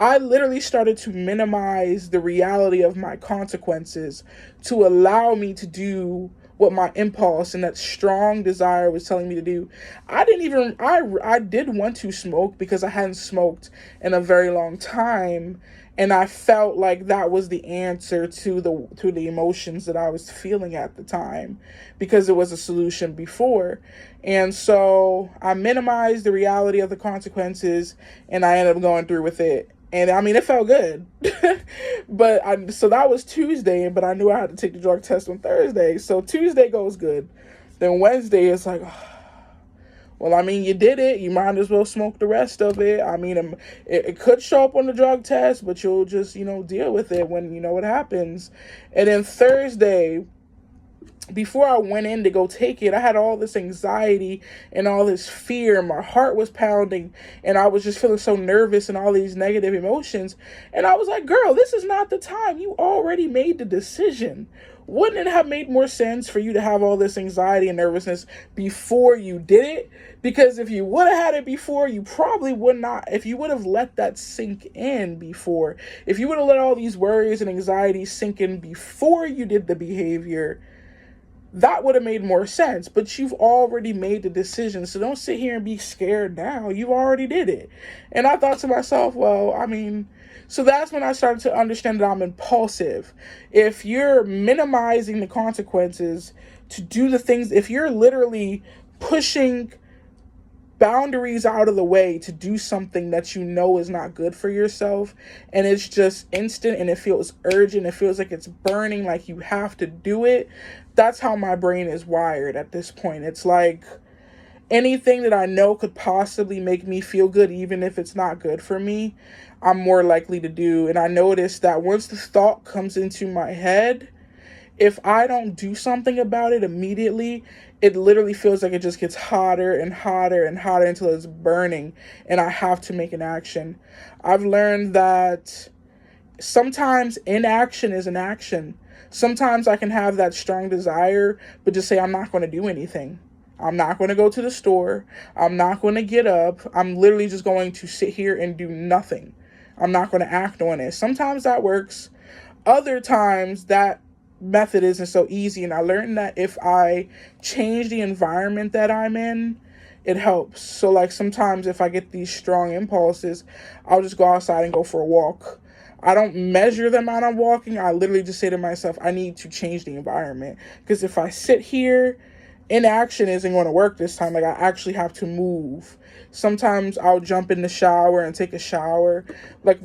I literally started to minimize the reality of my consequences to allow me to do what my impulse and that strong desire was telling me to do. I did want to smoke because I hadn't smoked in a very long time, and I felt like that was the answer to the emotions that I was feeling at the time because it was a solution before. And so I minimized the reality of the consequences, and I ended up going through with it. And I mean, it felt good. So that was Tuesday, but I knew I had to take the drug test on Thursday. So Tuesday goes good. Then Wednesday is like, well, I mean, you did it. You might as well smoke the rest of it. I mean, it could show up on the drug test, but you'll just, deal with it when you know what happens. And then Thursday, before I went in to go take it, I had all this anxiety and all this fear. My heart was pounding, and I was just feeling so nervous and all these negative emotions. And I was like, girl, this is not the time. You already made the decision. Wouldn't it have made more sense for you to have all this anxiety and nervousness before you did it? Because if you would have had it before, you probably would not. If you would have let that sink in before, if you would have let all these worries and anxieties sink in before you did the behavior, that would have made more sense. But you've already made the decision, so don't sit here and be scared now. You already did it. And I thought to myself, well, I mean, so that's when I started to understand that I'm impulsive. If you're minimizing the consequences to do the things, if you're literally pushing boundaries out of the way to do something that you know is not good for yourself, and it's just instant and it feels urgent, it feels like it's burning, like you have to do it, that's how my brain is wired at this point. It's like anything that I know could possibly make me feel good, even if it's not good for me, I'm more likely to do. And I noticed that once the thought comes into my head, if I don't do something about it immediately, it literally feels like it just gets hotter and hotter and hotter until it's burning, and I have to make an action. I've learned that sometimes inaction is an action. Sometimes I can have that strong desire, but just say, I'm not going to do anything. I'm not going to go to the store. I'm not going to get up. I'm literally just going to sit here and do nothing. I'm not going to act on it. Sometimes that works. Other times that method isn't so easy. And I learned that if I change the environment that I'm in, it helps. So like sometimes if I get these strong impulses, I'll just go outside and go for a walk. I don't measure the amount I'm walking. I literally just say to myself, I need to change the environment. Because if I sit here, inaction isn't going to work this time. Like I actually have to move. Sometimes I'll jump in the shower and take a shower. But